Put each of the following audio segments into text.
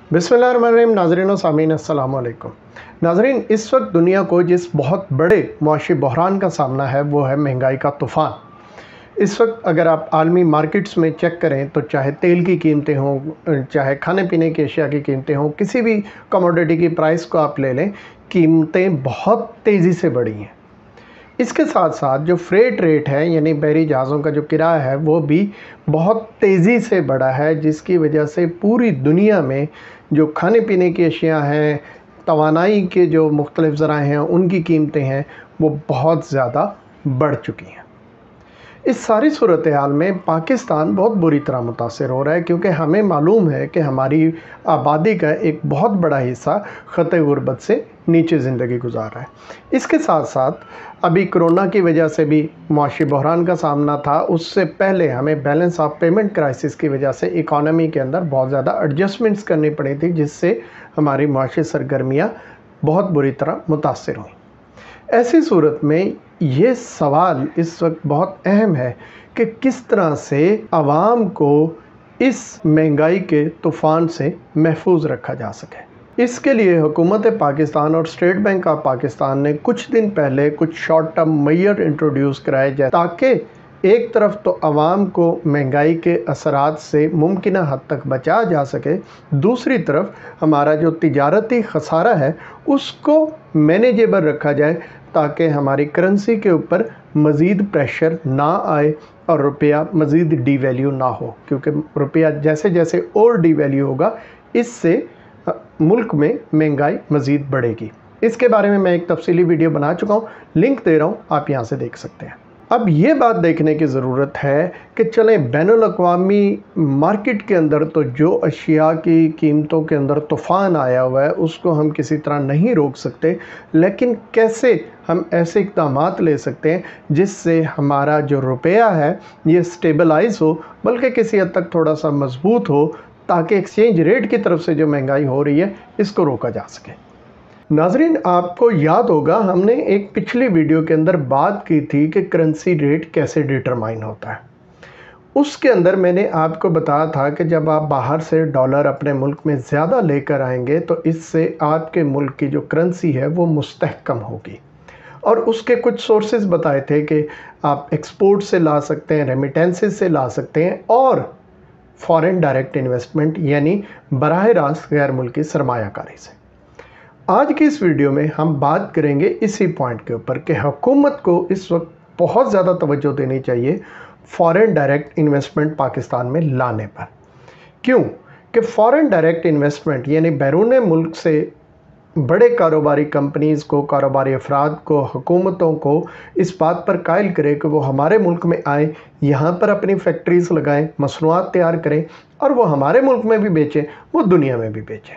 बिस्मिल्लाहिर्रहमानिर्रहीम। नाज़रीन व सामीन अस्सलाम वालेकुम। नाज़रीन, इस वक्त दुनिया को जिस बहुत बड़े मुआशी बहरान का सामना है वो है महंगाई का तूफ़ान। इस वक्त अगर आप आलमी मार्केट्स में चेक करें तो चाहे तेल की कीमतें हों, चाहे खाने पीने की अशिया की कीमतें हों, किसी भी कमोडिटी की प्राइस को आप ले लें, कीमतें बहुत तेज़ी से बढ़ी हैं। इसके साथ साथ जो फ्रेट रेट है यानी बहरी जहाज़ों का जो किराया है वो भी बहुत तेज़ी से बढ़ा है, जिसकी वजह से पूरी दुनिया में जो खाने पीने की अशिया हैं, तवानाई के जो मुख्तलिफ़ ज़राए हैं, उनकी कीमतें हैं वो बहुत ज़्यादा बढ़ चुकी हैं। इस सारी सूरत हाल में पाकिस्तान बहुत बुरी तरह मुतासिर हो रहा है, क्योंकि हमें मालूम है कि हमारी आबादी का एक बहुत बड़ा हिस्सा ख़त गुरबत से नीचे ज़िंदगी गुजार रहा है। इसके साथ साथ अभी कोरोना की वजह से भी मुआशी बहरान का सामना था। उससे पहले हमें बैलेंस ऑफ पेमेंट क्राइसिस की वजह से इकॉनमी के अंदर बहुत ज़्यादा एडजस्टमेंट्स करनी पड़ी थी, जिससे हमारी मुआशी सरगर्मियाँ बहुत बुरी तरह मुतासिर हुई। ऐसी सूरत में ये सवाल इस वक्त बहुत अहम है कि किस तरह से आवाम को इस महंगाई के तूफ़ान से महफूज रखा जा सके। इसके लिए हुकूमत पाकिस्तान और स्टेट बैंक ऑफ पाकिस्तान ने कुछ दिन पहले कुछ शॉर्ट टर्म मेजर इंट्रोड्यूस कराए जाए, ताकि एक तरफ तो आवाम को महंगाई के असरात से मुमकिना हद तक बचाया जा सके, दूसरी तरफ हमारा जो तिजारती खसारा है उसको मैनेजेबल रखा जाए, ताकि हमारी करेंसी के ऊपर मज़ीद प्रेशर ना आए और रुपया मज़ीद डीवैल्यू ना हो, क्योंकि रुपया जैसे जैसे और डीवैल्यू होगा इससे मुल्क में महंगाई मज़ीद बढ़ेगी। इसके बारे में मैं एक तफसीली वीडियो बना चुका हूँ, लिंक दे रहा हूँ, आप यहाँ से देख सकते हैं। अब ये बात देखने की ज़रूरत है कि चलें बैनुल अक़वामी मार्केट के अंदर तो जो अशिया की कीमतों के अंदर तूफ़ान आया हुआ है उसको हम किसी तरह नहीं रोक सकते, लेकिन कैसे हम ऐसे इक़दामात ले सकते हैं जिससे हमारा जो रुपया है ये स्टेबलाइज़ हो, बल्कि किसी हद तक थोड़ा सा मजबूत हो, ताकि एक्सचेंज रेट की तरफ से जो महंगाई हो रही है इसको रोका जा सके। नाज़रीन, आपको याद होगा हमने एक पिछली वीडियो के अंदर बात की थी कि करेंसी रेट कैसे डिटरमाइन होता है। उसके अंदर मैंने आपको बताया था कि जब आप बाहर से डॉलर अपने मुल्क में ज़्यादा लेकर आएंगे तो इससे आपके मुल्क की जो करेंसी है वो मुस्तहकम होगी, और उसके कुछ सोर्सेज बताए थे कि आप एक्सपोर्ट से ला सकते हैं, रेमिटेंसेस से ला सकते हैं, और फॉरेन डायरेक्ट इन्वेस्टमेंट यानी बराह रास्त गैर मुल्की सरमायाकारी से। आज की इस वीडियो में हम बात करेंगे इसी पॉइंट के ऊपर कि हुकूमत को इस वक्त बहुत ज़्यादा तवज्जो देनी चाहिए फॉरेन डायरेक्ट इन्वेस्टमेंट पाकिस्तान में लाने पर। क्यों कि फॉरेन डायरेक्ट इन्वेस्टमेंट यानी बैरून मुल्क से बड़े कारोबारी कंपनीज़ को, कारोबारी अफराद को, हुकूमतों को इस बात पर कायल करे कि वो हमारे मुल्क में आए, यहाँ पर अपनी फैक्ट्रीज़ लगाएं, मसनूआत तैयार करें, और वो हमारे मुल्क में भी बेचें, वो दुनिया में भी बेचें।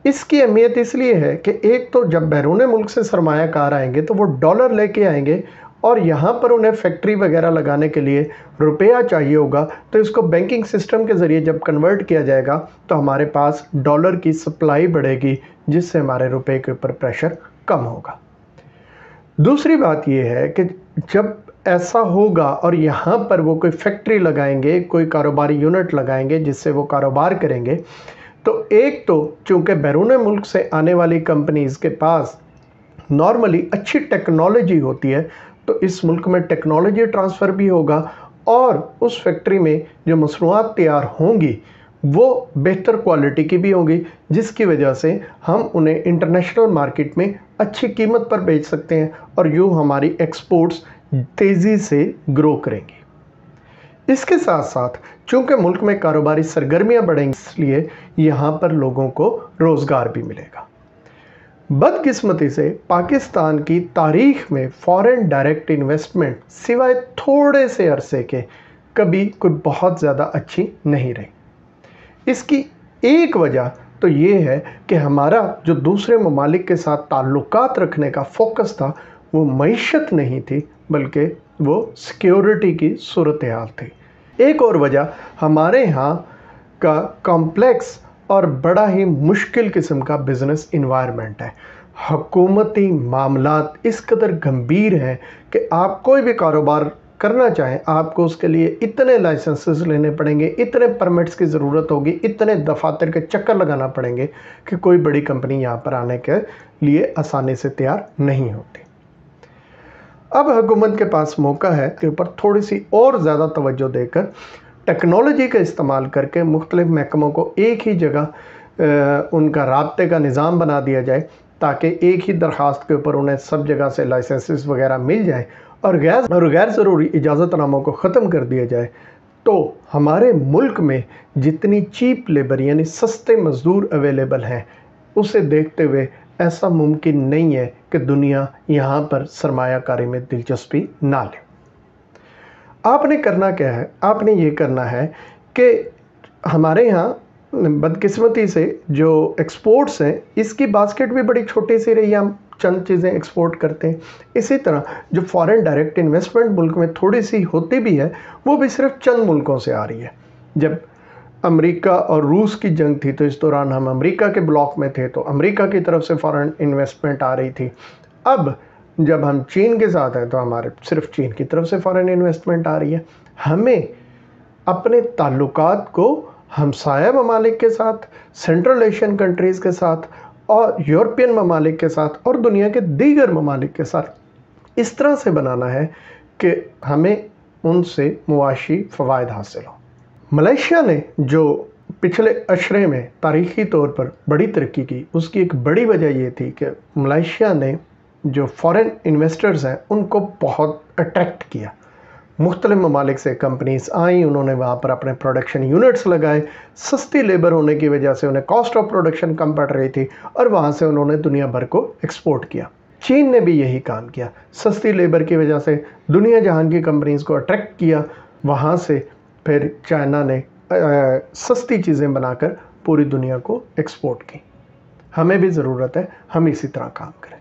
इसकी अहमियत इसलिए है कि एक तो जब बैरून मुल्क से सरमायाकार आएंगे तो वो डॉलर लेके आएंगे, और यहाँ पर उन्हें फैक्ट्री वगैरह लगाने के लिए रुपया चाहिए होगा, तो इसको बैंकिंग सिस्टम के ज़रिए जब कन्वर्ट किया जाएगा तो हमारे पास डॉलर की सप्लाई बढ़ेगी, जिससे हमारे रुपए के ऊपर प्रेशर कम होगा। दूसरी बात यह है कि जब ऐसा होगा और यहाँ पर वो कोई फैक्ट्री लगाएंगे, कोई कारोबारी यूनिट लगाएंगे जिससे वो कारोबार करेंगे, तो एक तो चूँकि बैरून मुल्क से आने वाली कंपनीज़ के पास नॉर्मली अच्छी टेक्नोलॉजी होती है, तो इस मुल्क में टेक्नोलॉजी ट्रांसफ़र भी होगा, और उस फैक्ट्री में जो मसनूआत तैयार होंगी वो बेहतर क्वालिटी की भी होंगी, जिसकी वजह से हम उन्हें इंटरनेशनल मार्केट में अच्छी कीमत पर बेच सकते हैं, और यूँ हमारी एक्सपोर्ट्स तेज़ी से ग्रो करेंगी। इसके साथ साथ चूँकि मुल्क में कारोबारी सरगर्मियाँ बढ़ेंगी, इसलिए यहाँ पर लोगों को रोज़गार भी मिलेगा। बदकिस्मती से पाकिस्तान की तारीख़ में फ़ॉरेन डायरेक्ट इन्वेस्टमेंट सिवाय थोड़े से अरसे के कभी कोई बहुत ज़्यादा अच्छी नहीं रही। इसकी एक वजह तो ये है कि हमारा जो दूसरे ममालिक के साथ ताल्लुकात रखने का फोकस था वो मईशत नहीं थी, बल्कि वो सिक्योरिटी की सूरत हाल थी। एक और वजह हमारे यहाँ का कॉम्प्लेक्स और बड़ा ही मुश्किल किस्म का बिज़नेस इन्वायरमेंट है। हुकूमती मामलात इस कदर गंभीर हैं कि आप कोई भी कारोबार करना चाहें آپ کو اس کے لیے اتنے لائسنسز لینے پڑیں گے، اتنے پرمٹس کی ضرورت ہوگی، اتنے دفاتر کے چکر لگانا پڑیں گے کہ کوئی بڑی کمپنی یہاں پر آنے کے لیے آسانی سے تیار نہیں ہوتی۔ اب حکومت کے پاس موقع ہے کہ اوپر تھوڑی سی اور زیادہ توجہ دے کر ٹیکنالوجی کا استعمال کر کے مختلف محکموں کو ایک ہی جگہ ان کا رابطے کا نظام بنا دیا جائے، تاکہ ایک ہی درخواست کے اوپر انہیں سب جگہ سے لائسنسز وغیرہ مل جائیں اور غیر ضروری اجازت ناموں کو ختم کر دیا جائے۔ تو ہمارے ملک میں جتنی چیپ لیبر یعنی سستے مزدور اویلیبل ہیں، اسے دیکھتے ہوئے ایسا ممکن نہیں ہے کہ دنیا یہاں پر سرمایہ کاری میں دلچسپی نہ لے۔ آپ نے کرنا کیا ہے؟ آپ نے یہ کرنا ہے کہ ہمارے یہاں بدقسمتی سے جو ایکسپورٹس ہیں، اس کی باسکٹ بھی بڑی چھوٹی سی رہی ہے، ہم چند چیزیں ایکسپورٹ کرتے ہیں۔ اسی طرح جو فارن ڈائریکٹ انویسٹمنٹ ملک میں تھوڑی سی ہوتی بھی ہے، وہ بھی صرف چند ملکوں سے آ رہی ہے۔ جب امریکہ اور روس کی جنگ تھی تو اس دوران ہم امریکہ کے بلاک میں تھے، تو امریکہ کی طرف سے فارن انویسٹمنٹ آ رہی تھی۔ اب جب ہم چین کے ساتھ ہیں تو ہمارے صرف چین کی طرف سے فارن انویسٹمنٹ آ رہی ہے۔ ہمیں اپنے تعلقات کو ہمسایہ ممالک کے ساتھ، سینٹرل ایشین کنٹریز کے ساتھ اور یورپین ممالک کے ساتھ اور دنیا کے دیگر ممالک کے ساتھ اس طرح سے بنانا ہے کہ ہمیں ان سے معاشی فوائد حاصل ہو۔ ملائیشیا نے جو پچھلے عشرے میں تاریخی طور پر بڑی ترقی کی، اس کی ایک بڑی وجہ یہ تھی کہ ملائیشیا نے جو فارن انویسٹرز ہیں ان کو بہت اٹریکٹ کیا۔ مختلف ممالک سے کمپنیز آئیں، انہوں نے وہاں پر اپنے پروڈکشن یونٹس لگائے، سستی لیبر ہونے کی وجہ سے انہیں کاسٹ آف پروڈکشن کم پڑ رہی تھی، اور وہاں سے انہوں نے دنیا بھر کو ایکسپورٹ کیا۔ چین نے بھی یہی کام کیا، سستی لیبر کی وجہ سے دنیا جہان کی کمپنیز کو اٹریکٹ کیا، وہاں سے پھر چائنا نے سستی چیزیں بنا کر پوری دنیا کو ایکسپورٹ کی۔ ہمیں بھی ضرورت ہے ہم اسی طرح کام کریں۔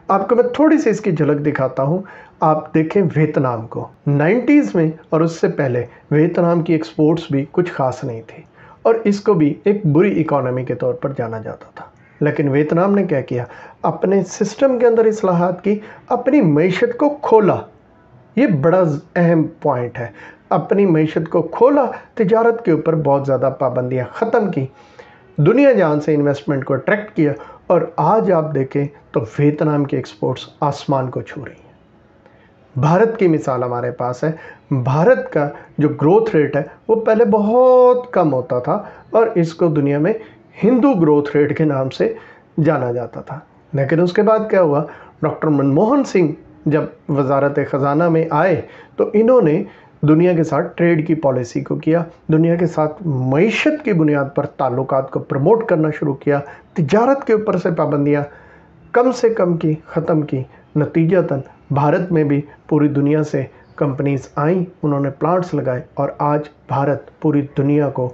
آپ کو میں تھوڑی سی اس کی جھلک دکھاتا ہوں۔ آپ دیکھیں ویتنام کو، 90s میں اور اس سے پہلے ویتنام کی ایکسپورٹس بھی کچھ خاص نہیں تھی، اور اس کو بھی ایک بری اکانومی کے طور پر جانا جاتا تھا۔ لیکن ویتنام نے کیا کیا؟ اپنے سسٹم کے اندر اصلاحات کی، اپنی معیشت کو کھولا۔ یہ بڑا اہم پوائنٹ ہے، اپنی معیشت کو کھولا، تجارت کے اوپر بہت زیادہ پابندیاں ختم کی، دنیا جہان سے انویسٹمنٹ کو اٹریکٹ کیا، اور آج آپ دیکھیں تو ویتنام کی ایکسپورٹس آسمان کو چھو رہی ہیں۔ بھارت کی مثال ہمارے پاس ہے۔ بھارت کا جو گروتھ ریٹ ہے وہ پہلے بہت کم ہوتا تھا، اور اس کو دنیا میں ہندو گروتھ ریٹ کے نام سے جانا جاتا تھا۔ لیکن اس کے بعد کیا ہوا؟ ڈاکٹر منموہن سنگھ جب وزارت خزانہ میں آئے تو انہوں نے دنیا کے ساتھ ٹریڈ کی پالیسی کو کیا، دنیا کے ساتھ معیشت کی بنیاد پر تعلقات کو پروموٹ کرنا شروع کیا، تجارت کے اوپر سے پابندیاں کم سے کم کی، ختم کی۔ نتیجتاً بھارت میں بھی پوری دنیا سے کمپنیز آئیں، انہوں نے پلانٹس لگائے، اور آج بھارت پوری دنیا کو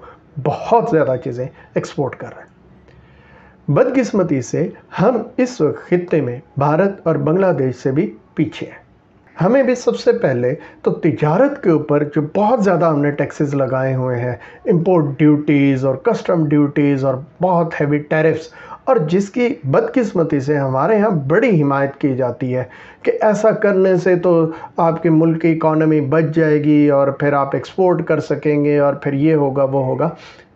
بہت زیادہ چیزیں ایکسپورٹ کر رہے ہیں۔ بدقسمتی سے ہم اس وقت خطے میں بھارت اور بنگلہ دیش سے بھی پیچھے ہیں۔ ہمیں بھی سب سے پہلے تو تجارت کے اوپر جو بہت زیادہ ہم نے ٹیکسز لگائے ہوئے ہیں، امپورٹ ڈیوٹیز اور کسٹم ڈیوٹیز اور بہت ہیوی ٹیرفز، اور جس کی بدقسمتی سے ہمارے ہاں بڑی حمایت کی جاتی ہے کہ ایسا کرنے سے تو آپ کے ملک کی اکانومی بچ جائے گی اور پھر آپ ایکسپورٹ کر سکیں گے اور پھر یہ ہوگا وہ ہوگا۔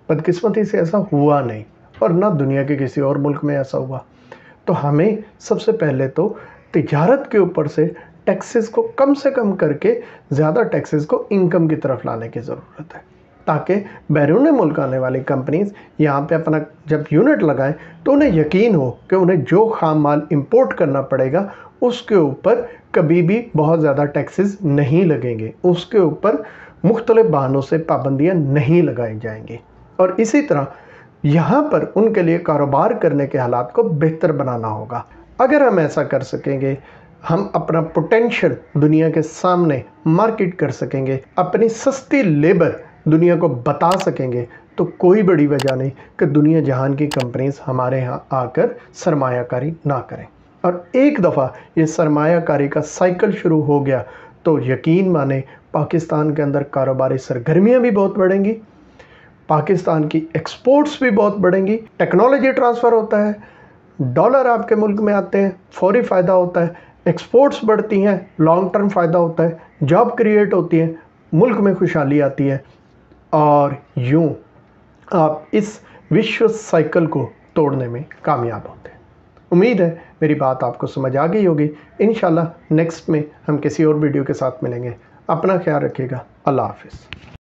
بدقسمتی سے ایسا ہوا نہیں، اور نہ دنیا کے کسی اور ملک میں ایسا ہوا۔ تو ہمیں سب سے پہلے تو تجارت کے اوپر سے ٹیکسز کو کم سے کم کر کے زیادہ ٹیکسز کو انکم کی طرف لانے کی ضرورت ہے، تاکہ بیرون ملک آنے والی کمپنیز یہاں پہ اپنا جب یونٹ لگائیں تو انہیں یقین ہو کہ انہیں جو خام مال امپورٹ کرنا پڑے گا اس کے اوپر کبھی بھی بہت زیادہ ٹیکسز نہیں لگیں گے، اس کے اوپر مختلف بہانوں سے پابندیاں نہیں لگائی جائیں گی، اور اسی طرح یہاں پر ان کے لیے کاروبار کرنے کے حالات کو بہتر بنانا ہوگا۔ اگر ہم ایسا کر سکیں گے، ہم اپنا پوٹینشل دنیا کے سامنے مارکیٹ کر سکیں گے، اپنی سستی لیبر دنیا کو بتا سکیں گے، تو کوئی بڑی وجہ نہیں کہ دنیا جہان کی کمپنیز ہمارے ہاں آ کر سرمایہ کاری نہ کریں۔ اور ایک دفعہ یہ سرمایہ کاری کا سائیکل شروع ہو گیا تو یقین مانیں پاکستان کے اندر کاروباری سرگرمیاں بھی بہت بڑھیں گی، پاکستان کی ایکسپورٹس بھی بہت بڑھیں گی، ٹیکنالوجی ٹرانسفر ہوتا ہے، ڈالر آپ کے ملک میں آتے ہیں، فوری فائدہ ہوتا ہے، एक्सपोर्ट्स बढ़ती हैं, लॉन्ग टर्म फ़ायदा होता है, जॉब क्रिएट होती है, मुल्क में खुशहाली आती है और यूँ आप इस विश्व साइकिल को तोड़ने में कामयाब होते हैं। उम्मीद है मेरी बात आपको समझ आ गई होगी। इंशाल्लाह नेक्स्ट में हम किसी और वीडियो के साथ मिलेंगे। अपना ख्याल रखिएगा। अल्लाह हाफ़िज़।